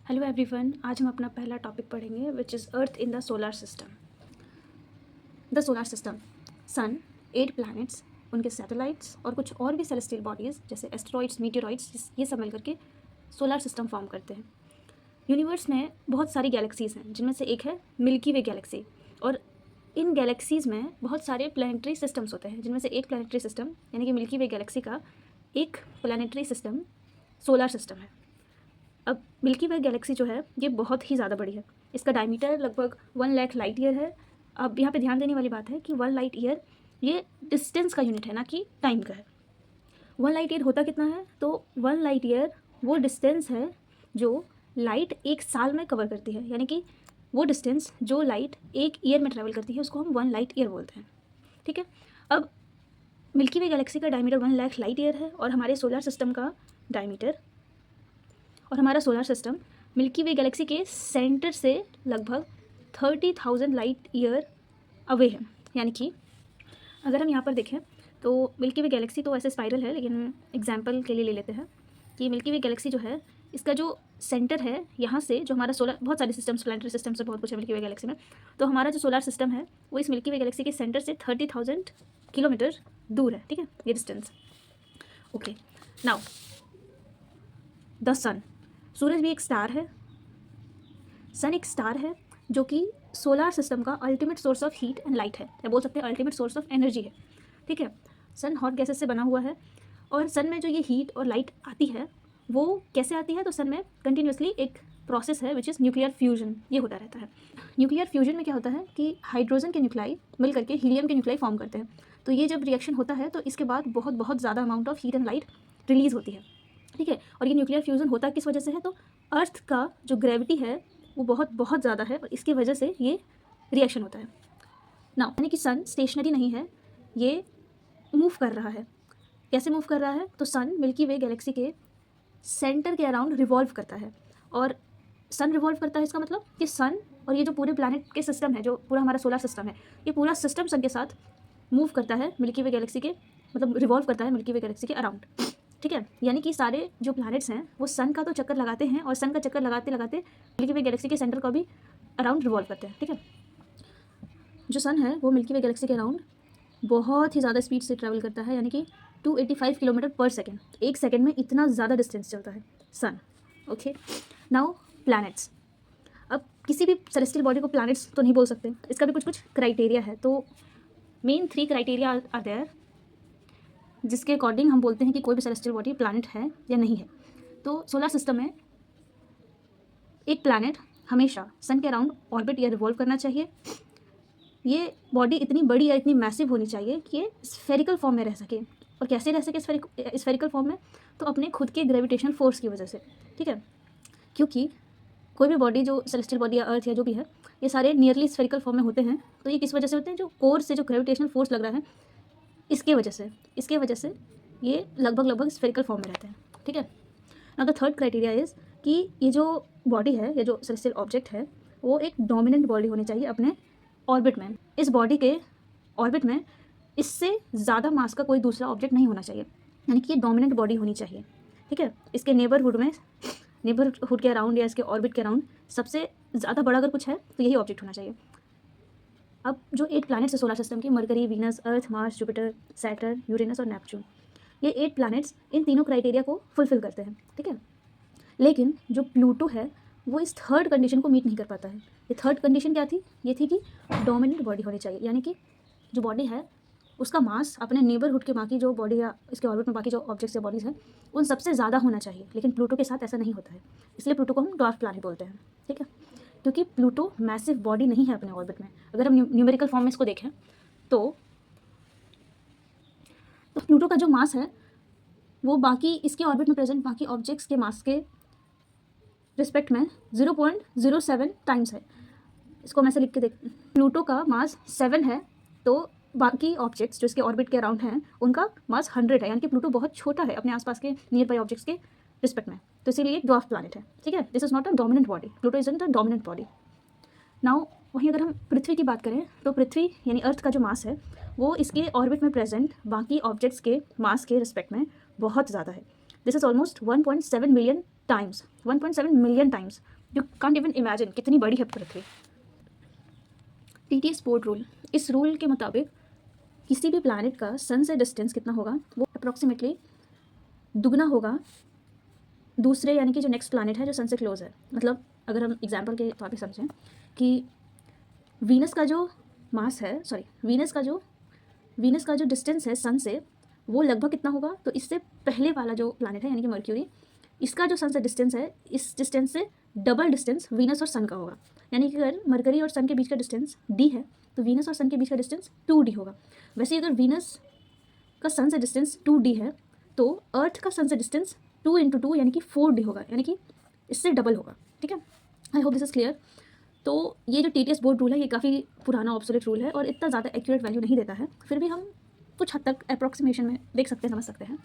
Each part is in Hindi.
हेलो एवरीवन, आज हम अपना पहला टॉपिक पढ़ेंगे which is earth in the solar system. The solar system, sun, 8 planets, उनके सैटेलाइट्स और कुछ और भी सेलेस्टियल बॉडीज़ जैसे एस्टेरॉइड्स, मीटेरॉइड्स, ये सब मिलकर के सोलर सिस्टम फॉर्म करते हैं। यूनिवर्स में बहुत सारी गैलेक्सीज़ हैं जिनमें से एक है मिल्की वे गैलेक्सी, और इन गैलेक्सीज़ में बहुत सारे प्लानिटरी सिस्टम्स होते हैं जिनमें से एक प्लानिटरी सिस्टम यानी कि मिल्की वे गैलेक्सी का एक प्लानिटरी सिस्टम सोलर सिस्टम है। अब मिल्की वे गैलेक्सी जो है ये बहुत ही ज़्यादा बड़ी है। इसका डायमीटर लगभग 1 लाख लाइट ईयर है। अब यहाँ पे ध्यान देने वाली बात है कि 1 लाइट ईयर ये डिस्टेंस का यूनिट है, ना कि टाइम का है। 1 लाइट ईयर होता कितना है? तो 1 लाइट ईयर वो डिस्टेंस है जो लाइट एक साल में कवर करती है, यानी कि वो डिस्टेंस जो लाइट एक ईयर में ट्रैवल करती है उसको हम 1 लाइट ईयर बोलते हैं। ठीक है। अब मिल्की वे गैलेक्सी का डायमीटर 1 लाख लाइट ईयर है और हमारे सोलर सिस्टम का डायमीटर और हमारा सोलर सिस्टम मिल्की वे गैलेक्सी के सेंटर से लगभग 30,000 लाइट ईयर अवे है। यानी कि अगर हम यहाँ पर देखें तो मिल्की वे गैलेक्सी तो ऐसे स्पाइरल है, लेकिन एग्जांपल के लिए ले लेते हैं कि मिल्की वे गैलेक्सी जो है इसका जो सेंटर है यहाँ से जो हमारा सोलर, बहुत सारे सिस्टम्स, प्लानिटरी सिस्टम्स है, बहुत कुछ है मिल्की वे गैलेक्सी में, तो हमारा जो सोलर सिस्टम है वो इस मिल्की वे गैलेक्सी के सेंटर से 30,000 किलोमीटर दूर है। ठीक है, ये डिस्टेंस। ओके, नाउ द सन, सूरज भी एक स्टार है। सन एक स्टार है जो कि सोलर सिस्टम का ultimate source of heat and light है, या बोल सकते हैं अल्टीमेट सोर्स ऑफ एनर्जी है। ठीक है, सन हॉट गैसेस से बना हुआ है और सन में जो ये हीट और लाइट आती है वो कैसे आती है? तो सन में कंटिन्यूसली एक प्रोसेस है विच इज़ न्यूक्लियर फ्यूजन, ये होता रहता है। न्यूक्लियर फ्यूजन में क्या होता है कि हाइड्रोजन के न्यूक्लाई मिल करके हीलियम के न्यूक्लाई फॉर्म करते हैं। तो ये जब रिएक्शन होता है तो इसके बाद बहुत बहुत ज़्यादा amount of heat and light release होती है। ठीक है, और ये न्यूक्लियर फ्यूजन होता किस वजह से है? तो अर्थ का जो ग्रेविटी है वो बहुत बहुत ज़्यादा है और इसकी वजह से ये रिएक्शन होता है ना। यानी कि सन स्टेशनरी नहीं है, ये मूव कर रहा है। कैसे मूव कर रहा है? तो सन मिल्की वे गैलेक्सी के सेंटर के अराउंड रिवॉल्व करता है, और सन रिवॉल्व करता है इसका मतलब कि सन और ये जो पूरे प्लानट के सिस्टम है, जो पूरा हमारा सोलर सिस्टम है, ये पूरा सिस्टम सन के साथ मूव करता है मिल्की वे गैलेक्सी के, मतलब रिवॉल्व करता है मिल्की वे गैलेक्सी के अराउंड। ठीक है, यानी कि सारे जो प्लैनेट्स हैं वो सन का तो चक्कर लगाते हैं और सन का चक्कर लगाते लगाते मिल्की वे गैलेक्सी के सेंटर को भी अराउंड रिवॉल्व करते हैं। ठीक है, जो सन है वो मिल्की वे गैलेक्सी के अराउंड बहुत ही ज़्यादा स्पीड से ट्रैवल करता है, यानी कि 285 किलोमीटर पर सेकेंड, एक सेकेंड में इतना ज़्यादा डिस्टेंस चलता है सन। Okay, now planets. अब किसी भी सेलेस्टियल बॉडी को प्लैनेट्स तो नहीं बोल सकते, इसका भी कुछ कुछ क्राइटेरिया है। तो मेन 3 क्राइटेरिया आर देयर जिसके अकॉर्डिंग हम बोलते हैं कि कोई भी सेलेस्टियल बॉडी प्लैनेट है या नहीं है। तो सोलर सिस्टम में एक प्लैनेट हमेशा सन के अराउंड ऑर्बिट या रिवॉल्व करना चाहिए। ये बॉडी इतनी बड़ी या इतनी मैसिव होनी चाहिए कि ये स्फेरिकल फॉर्म में रह सके। और कैसे रह सके स्फेरिकल फॉर्म में? तो अपने खुद के ग्रेविटेशनल फोर्स की वजह से। ठीक है, क्योंकि कोई भी बॉडी जो सेलेस्टियल बॉडी या अर्थ या जो भी है, ये सारे नियरली स्फेरिकल फॉर्म में होते हैं। तो ये किस वजह से होते हैं? जो कोर से जो ग्रेविटेशनल फोर्स लग रहा है इसके वजह से ये लगभग स्फेरिकल फॉर्म में रहते हैं। ठीक है, now the third criteria is कि ये जो बॉडी है, ये जो सेलेस्टियल ऑब्जेक्ट है, वो एक डोमिनेंट बॉडी होनी चाहिए अपने ऑर्बिट में। इस बॉडी के ऑर्बिट में इससे ज़्यादा मास का कोई दूसरा ऑब्जेक्ट नहीं होना चाहिए, यानी कि ये डोमिनेंट बॉडी होनी चाहिए। ठीक है, इसके नेबरहुड के अराउंड या इसके ऑर्बिट के अराउंड सबसे ज़्यादा बड़ा अगर कुछ है तो यही ऑब्जेक्ट होना चाहिए। अब जो 8 प्लैनेट्स है सोलर सिस्टम की, मरकरी, वीनस, अर्थ, मार्स, जुपिटर, सैटर्न, यूरेनस और नेपच्यून, ये 8 प्लैनेट्स इन तीनों क्राइटेरिया को फुलफिल करते हैं। ठीक है, लेकिन जो प्लूटो है वो इस थर्ड कंडीशन को मीट नहीं कर पाता है। ये थर्ड कंडीशन क्या थी? ये थी कि डोमिनेंट बॉडी होनी चाहिए, यानी कि जो बॉडी है उसका मास अपने नेबरहुड के बाकी जो बॉडी या इसके ऑर्बिट में बाकी जो ऑब्जेक्ट्स या बॉडीज़ हैं उन सबसे ज़्यादा होना चाहिए। लेकिन प्लूटो के साथ ऐसा नहीं होता है, इसलिए प्लूटो को हम ड्वार्फ प्लैनेट बोलते हैं। ठीक है, क्योंकि प्लूटो मैसिव बॉडी नहीं है अपने ऑर्बिट में। अगर हम न्यूमेरिकल फॉर्म में इसको देखें तो प्लूटो का जो मास है वो बाकी इसके ऑर्बिट में प्रेजेंट बाकी ऑब्जेक्ट्स के मास के रिस्पेक्ट में 0.07 टाइम्स है। इसको मैं ऐसे लिख के देख, प्लूटो का मास 7 है तो बाकी ऑब्जेक्ट्स जो इसके ऑर्बिट के अराउंड हैं उनका मास 100 है, यानी कि प्लूटो बहुत छोटा है अपने आसपास के नियर बाई ऑब्जेक्ट्स के रिस्पेक्ट में। तो इसीलिए एक ड्वार्फ प्लैनेट है। ठीक है, this is not a dominant body, Pluto is not a dominant body. Now वहीं अगर हम पृथ्वी की बात करें तो पृथ्वी यानी अर्थ का जो मास है वो इसके ऑर्बिट में प्रेजेंट बाकी ऑब्जेक्ट्स के मास के रिस्पेक्ट में बहुत ज़्यादा है। This is almost 1.7 million times, 1.7 million times. You can't even imagine कितनी बड़ी है पृथ्वी। TTS बोर्ड रूल, इस रूल के मुताबिक किसी भी प्लैनेट का सन से डिस्टेंस कितना होगा, वो अप्रॉक्सीमेटली दुगना होगा दूसरे, यानी कि जो नेक्स्ट प्लैनेट है जो सन से क्लोज है। मतलब अगर हम एग्जांपल के तौर पे समझें कि वीनस का जो मास है, वीनस का जो डिस्टेंस है सन से, वो लगभग कितना होगा, तो इससे पहले वाला जो प्लैनेट है यानी कि मर्क्यूरी, इसका जो सन से डिस्टेंस है, इस डिस्टेंस से डबल डिस्टेंस वीनस और सन का होगा। यानी कि अगर मरकरी और सन के बीच का डिस्टेंस d है, तो वीनस और सन के बीच का डिस्टेंस 2d होगा। वैसे अगर वीनस का सन से डिस्टेंस 2d है, तो अर्थ का सन से डिस्टेंस 2 × 2 यानी कि 4d होगा, यानी कि इससे डबल होगा। ठीक है, I hope this is clear. तो ये जो TTS बोर्ड रूल है ये काफ़ी पुराना ऑब्सोलेट रूल है और इतना ज़्यादा एक्यूरेट वैल्यू नहीं देता है, फिर भी हम कुछ हद तक अप्रॉक्सीमेशन में देख सकते हैं, समझ सकते हैं।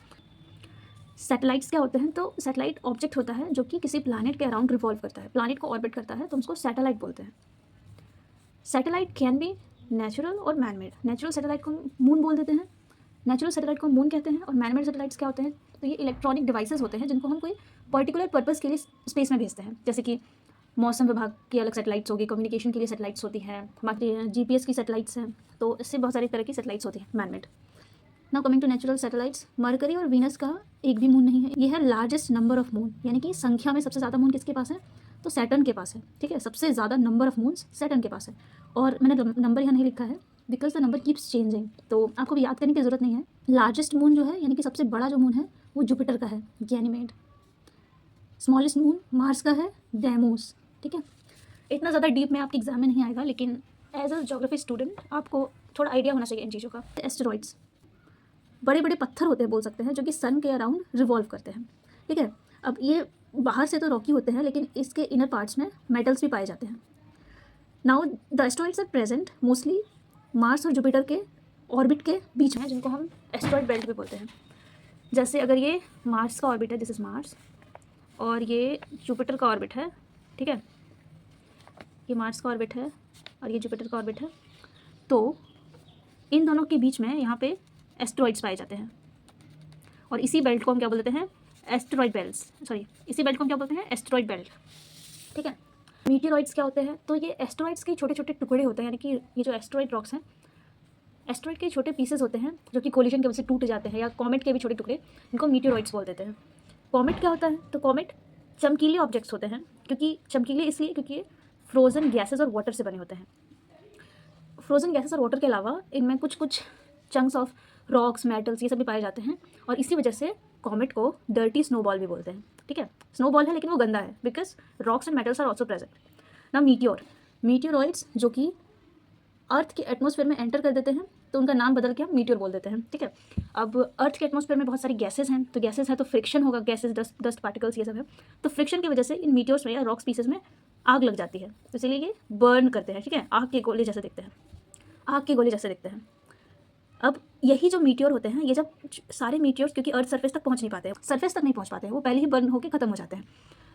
सैटेलाइट्स क्या होते हैं, तो सैटेलाइट ऑब्जेक्ट होता है जो कि किसी प्लैनेट के अराउंड रिवॉल्व करता है, प्लैनेट को ऑर्बिट करता है, तो उसको सैटेलाइट बोलते हैं। सैटेलाइट कैन बी नेचुरल और मैनमेड। नेचुरल सैटेलाइट को मून बोल देते हैं, नेचुरल सैटेलाइट को मून कहते हैं। और मैनमेड सैटेलाइट्स क्या होते हैं, तो ये इलेक्ट्रॉनिक डिवाइसेस होते हैं जिनको हम कोई पर्टिकुलर पर्पस के लिए स्पेस में भेजते हैं। जैसे कि मौसम विभाग की अलग सैटेलाइट्स होगी, कम्युनिकेशन के लिए सैटेलाइट्स होती हैं, बाकी GPS की सैटेलाइट्स हैं, तो इससे बहुत सारी तरह की सैटेलाइट्स होती हैं manmade. Now coming to natural satellites, Mercury और वीनस का एक भी मून नहीं है। ये है लार्जेस्ट नंबर ऑफ मून, यानी कि संख्या में सबसे ज़्यादा मून किसके पास है, तो सैटर्न के पास है। ठीक है, सबसे ज़्यादा नंबर ऑफ मून्स सैटर्न के पास है। और मैंने नंबर यहाँ नहीं लिखा है because the number keeps changing, तो आपको भी याद करने की ज़रूरत नहीं है। लार्जेस्ट मून जो है, यानी कि सबसे बड़ा जो मून है, वो जुपिटर का है, गैनीमेड। स्मॉलेस्ट मून मार्स का है, डेमोस। ठीक है, इतना ज़्यादा डीप में आपके एग्जाम में नहीं आएगा, लेकिन एज अ ज्योग्राफी स्टूडेंट आपको थोड़ा आइडिया होना चाहिए इन चीज़ों का। एस्टेरॉइड्स बड़े बड़े पत्थर होते हैं, बोल सकते हैं, जो कि सन के अराउंड रिवॉल्व करते हैं। ठीक है, अब ये बाहर से तो रॉकी होते हैं, लेकिन इसके इनर पार्ट्स में मेटल्स भी पाए जाते हैं। Now the asteroids are present mostly Mars और जुपिटर के ऑर्बिट के बीच में, जिनको हम एस्टेरॉइड बेल्ट भी बोलते हैं। जैसे अगर ये मार्स का ऑर्बिट है, दिस इज मार्स, और ये जुपिटर का ऑर्बिट है। ठीक है, ये मार्स का ऑर्बिट है और ये जुपिटर का ऑर्बिट है, तो इन दोनों के बीच में यहाँ पे एस्टेरॉइड्स पाए जाते हैं, और इसी बेल्ट को हम क्या बोलते हैं, एस्टेरॉइड बेल्ट्स। सॉरी, इसी बेल्ट को हम क्या बोलते हैं, एस्टेरॉइड बेल्ट। ठीक है, मीटियोरॉइड्स क्या होते हैं, तो ये एस्टेरॉइड्स के छोटे छोटे टुकड़े होते हैं, यानी कि ये जो एस्टेरॉइड रॉक्स हैं, एस्टेरॉइड के छोटे पीसेस होते हैं जो कि कोलिजन की वजह से टूट जाते हैं, या कॉमेट के भी छोटे टुकड़े, इनको मीटियोरॉइड्स बोल देते हैं। कॉमेट क्या होता है, तो कॉमेट चमकीले ऑब्जेक्ट्स होते हैं, क्योंकि चमकीले इसलिए क्योंकि ये फ्रोजन गैसेज और वाटर से बने होते हैं। फ्रोजन गैसेस और वाटर के अलावा इनमें कुछ कुछ चंक्स ऑफ रॉक्स, मेटल्स, ये सब भी पाए जाते हैं, और इसी वजह से कॉमेट को डर्टी स्नोबॉल भी बोलते हैं। ठीक है, स्नोबॉल है लेकिन वो गंदा है, because rocks and metals are also present. ना मीटियोरॉइड्स जो कि अर्थ के एटमॉस्फेयर में एंटर कर देते हैं, तो उनका नाम बदल के हम मीटियोर बोल देते हैं। ठीक है, अब अर्थ के एटमॉस्फेयर में बहुत सारी गैसेज हैं, तो गैसेज है तो फ्रिक्शन होगा, गैसेज, डस्ट पार्टिकल्स, ये सब है, तो फ्रिक्शन की वजह से इन मीटियोर्स में या रॉक्स पीसेस में आग लग जाती है, तो इसलिए ये बर्न करते हैं। ठीक है, आग के गोले जैसे दिखते हैं, आग के गोले जैसे दिखते हैं। अब यही जो मीटियोर होते हैं, ये जब सारे मीटियोर्स, क्योंकि अर्थ सरफेस तक पहुंच नहीं पाते हैं, सरफेस तक नहीं पहुंच पाते हैं, वो पहले ही बर्न होकर खत्म हो जाते हैं।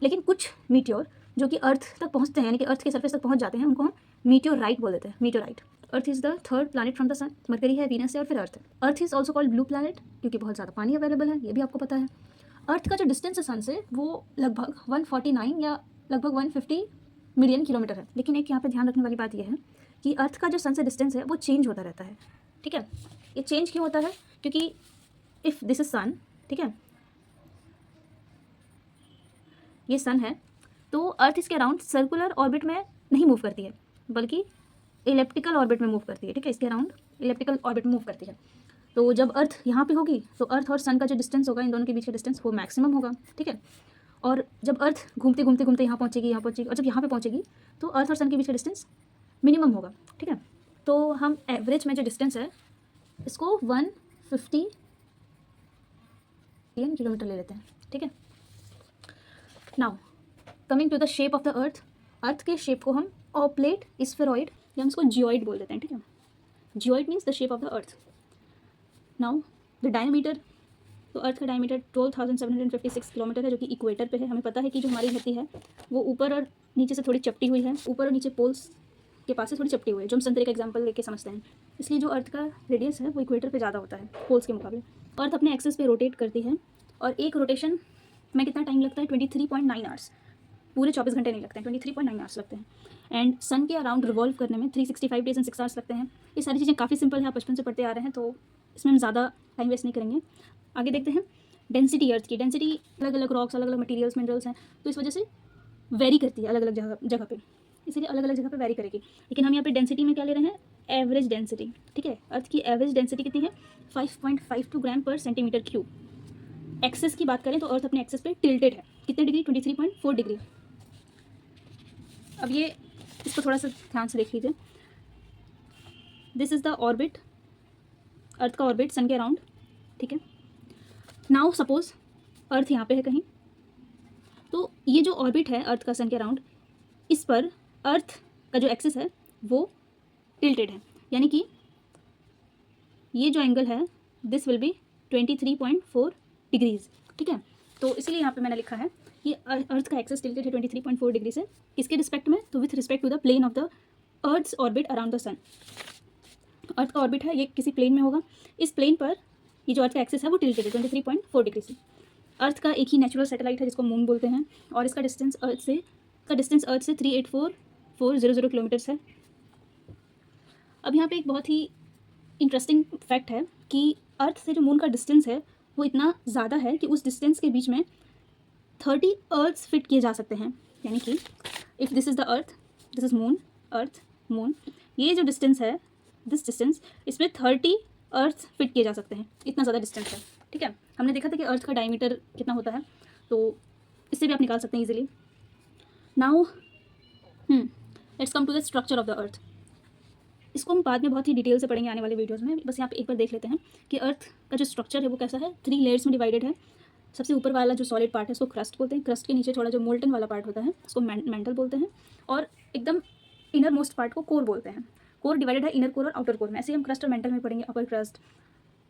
लेकिन कुछ मीटियोर जो कि अर्थ तक पहुंचते हैं, यानी कि अर्थ के सरफेस तक पहुंच जाते हैं, उनको हम मीटियोराइट बोल देते हैं। Meteorite. Earth is the third planet from the sun, Mercury है, वीनस है, और फिर अर्थ है। Earth is also called blue planet, क्योंकि बहुत ज़्यादा पानी अवेलेबल है, ये भी आपको पता है। अर्थ का जो डिस्टेंस है सन से, वो लगभग 149 या लगभग 150 मिलियन किलोमीटर है। लेकिन एक यहाँ पे ध्यान रखने वाली बात यह है कि अर्थ का जो सन से डिस्टेंस है वो चेंज होता रहता है। ठीक है, ये चेंज क्यों होता है, क्योंकि इफ़ दिस इज सन, ठीक है, ये सन है, तो अर्थ इसके अराउंड सर्कुलर ऑर्बिट में नहीं मूव करती है, बल्कि इलेप्टिकल ऑर्बिट में मूव करती है। ठीक है, इसके अराउंड इलेप्टिकल ऑर्बिट में मूव करती है। तो जब अर्थ यहाँ पे होगी, तो अर्थ और सन का जो डिस्टेंस होगा, इन दोनों के बीच का डिस्टेंस, वो मैक्सिमम होगा। ठीक है, और जब अर्थ घूमते घूमते घूमते यहाँ पहुँचेगी, और जब यहाँ पे पहुँचेगी, तो अर्थ और सन के बीच का डिस्टेंस मिनिमम होगा। ठीक है, तो हम एवरेज में जो डिस्टेंस है इसको 150 मिलियन किलोमीटर ले लेते हैं। ठीक है, now coming to the shape of the earth, earth के शेप को हम ऑप्लेट, स्फेरॉइड, या हम इसको जियोइड बोल देते हैं। ठीक है, geoid means the shape of the earth. Now the diameter, तो अर्थ का डायमीटर 12,756 किलोमीटर है, जो कि इक्वेटर पे है। हमें पता है कि जो हमारी धरती है वो ऊपर और नीचे से थोड़ी चपटी हुई है, ऊपर और नीचे पोल्स के पास से थोड़ी चपटी हुई है, जो हम संतरे का एग्जांपल लेके समझते हैं। इसलिए जो अर्थ का रेडियस है वो इक्वेटर पे ज़्यादा होता है पोल्स के मुकाबले। अर्थ अपने एक्सिस पे रोटेट करती है, और एक रोटेशन में कितना टाइम लगता है, 23.9 आवर्स, पूरे 24 घंटे नहीं लगते हैं, 23.9 आवर्स लगते हैं। एंड सन के अराउंड रिवॉल्व करने में 365 डेज एंड 6 आवर्स लगते हैं। ये सारी चीज़ें काफ़ी सिंपल है, आप बचपन से पढ़ते आ रहे हैं, तो इसमें हम ज़्यादा टाइम वेस्ट नहीं करेंगे। आगे देखते हैं डेंसिटी, अर्थ की डेंसिटी, अलग अलग रॉक्स, अलग अलग मटेरियल्स, मिनरल्स हैं, तो इस वजह से वेरी करती है अलग अलग जगह पे, इसीलिए अलग अलग जगह पे वेरी करेगी। लेकिन हम यहाँ पे डेंसिटी में क्या ले रहे हैं, एवरेज डेंसिटी, ठीक है। अर्थ की एवरेज डेंसिटी कितनी है, 5.52 ग्राम पर सेंटीमीटर क्यूब। एक्सेस की बात करें तो अर्थ अपने एक्सेस पे टिल्टेड है, कितने डिग्री, 23.4 डिग्री। अब ये इसको थोड़ा सा ध्यान से देख लीजिए। दिस इज़ द ऑर्बिट, अर्थ का ऑर्बिट सन के अराउंड, ठीक है। नाउ सपोज अर्थ यहाँ पे है कहीं, तो ये जो ऑर्बिट है अर्थ का सन के अराउंड, इस पर अर्थ का जो एक्सिस है वो टिल्टेड है, यानी कि ये जो एंगल है दिस विल बी 23.4 डिग्रीज, ठीक है। तो इसीलिए यहाँ पे मैंने लिखा है कि अर्थ का एक्सिस टिल्टेड है 23.4 डिग्री से, किसके रिस्पेक्ट में, तो with respect to the plane of the earth's orbit around the sun. Earth का ऑर्बिट है, ये किसी प्लेन में होगा, इस प्लेन पर ये जो अर्थ का एक्सिस है वो टिल्टेड है 23.4 डिग्री से। अर्थ का एक ही नेचुरल सैटेलाइट है जिसको मून बोलते हैं, और इसका डिस्टेंस अर्थ से 384,400 किलोमीटर्स है। अब यहाँ पे एक बहुत ही इंटरेस्टिंग फैक्ट है कि अर्थ से जो मून का डिस्टेंस है वो इतना ज़्यादा है कि उस डिस्टेंस के बीच में 30 अर्थ्स फिट किए जा सकते हैं, यानी कि if this is the earth, this is moon, earth moon, ये जो डिस्टेंस है, दिस डिस्टेंस, इसमें 30 अर्थ फिट किए जा सकते हैं, इतना ज़्यादा डिस्टेंस है, ठीक है। हमने देखा था कि अर्थ का डायमीटर कितना होता है, तो इससे भी आप निकाल सकते हैं easily. Now let's come to the structure of the earth. इसको हम बाद में बहुत ही डिटेल से पढ़ेंगे आने वाले वीडियोस में, बस यहाँ पे एक बार देख लेते हैं कि अर्थ का जो स्ट्रक्चर है वो कैसा है। 3 लेयर्स में डिवाइडेड है। सबसे ऊपर वाला जो सॉलिड पार्ट है उसको क्रस्ट बोलते हैं, क्रस्ट के नीचे थोड़ा जो मोल्टन वाला पार्ट होता है उसको मेंटल बोलते हैं, और एकदम इनर मोस्ट पार्ट को कोर बोलते हैं। कोर डिवाइडेड है इनर कोर और आउटर कोर में, ऐसे हम क्रस्ट और मेंटल में पढ़ेंगे, upper crust,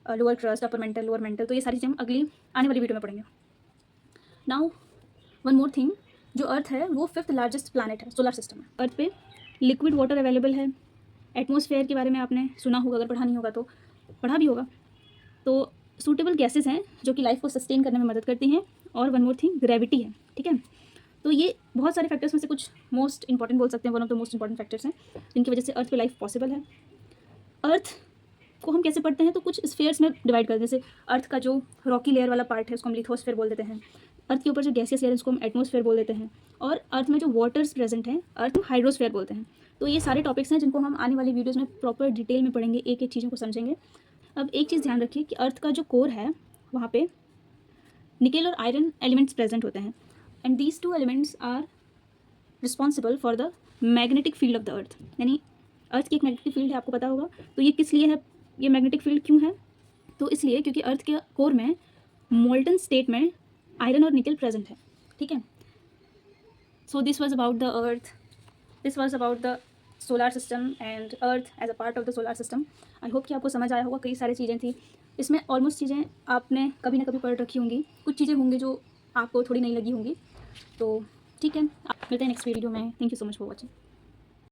lower crust, upper mantle, lower mantle, तो ये सारी चीज़ें हम अगली आने वाली वीडियो में पढ़ेंगे। नाउ वन मोर थिंग, जो अर्थ है वो 5th लार्जेस्ट प्लैनेट है सोलर सिस्टम में। अर्थ पे लिक्विड वाटर अवेलेबल है। एटमॉस्फेयर के बारे में आपने सुना होगा, अगर पढ़ा नहीं होगा तो पढ़ा भी होगा। तो सूटेबल गैसेस हैं जो कि लाइफ को सस्टेन करने में मदद करती हैं, और वन मोर थिंग ग्रेविटी है, ठीक है। तो ये बहुत सारे फैक्टर्स में से कुछ मोस्ट इंपॉर्टेंट बोल सकते हैं, one of the most important factors हैं जिनकी वजह से अर्थ पे लाइफ पॉसिबल है। अर्थ को हम कैसे पढ़ते हैं, तो कुछ स्फीयर्स में डिवाइड करते हैं। जैसे अर्थ का जो रॉकी लेयर वाला पार्ट है उसको हम लिथोस्फीयर बोल देते हैं, अर्थ के ऊपर जो गैसियस लेयर है उसको हम एटमॉस्फेयर बोल देते हैं, और अर्थ में जो वाटर्स प्रेजेंट हैं अर्थ हाइड्रोस्फीयर बोलते हैं। तो ये सारे टॉपिक्स हैं जिनको हम आने वाली वीडियोज़ में प्रॉपर डिटेल में पढ़ेंगे, एक एक चीज़ों को समझेंगे। अब एक चीज़ ध्यान रखिए कि अर्थ का जो कोर है वहाँ पे निकेल और आयरन एलिमेंट्स प्रेजेंट होते हैं, and these 2 elements are responsible for the magnetic field of the earth. यानी अर्थ की एक मैग्नेटिक फील्ड है, आपको पता होगा। तो ये किस लिए है, ये मैग्नेटिक फील्ड क्यों है, तो इसलिए क्योंकि अर्थ के कोर में मोल्टन स्टेट में आयरन और निकेल प्रेजेंट है, ठीक है। So this was about the earth, this was about the solar system and earth as a part of the solar system. I hope कि आपको समझ आया होगा। कई सारी चीज़ें थी इसमें, ऑलमोस्ट चीज़ें आपने कभी ना कभी पढ़ रखी होंगी, कुछ चीज़ें होंगी जो आपको थोड़ी नहीं लगी होंगी। तो ठीक है, आप मिलते हैं नेक्स्ट वीडियो में। Thank you so much for watching.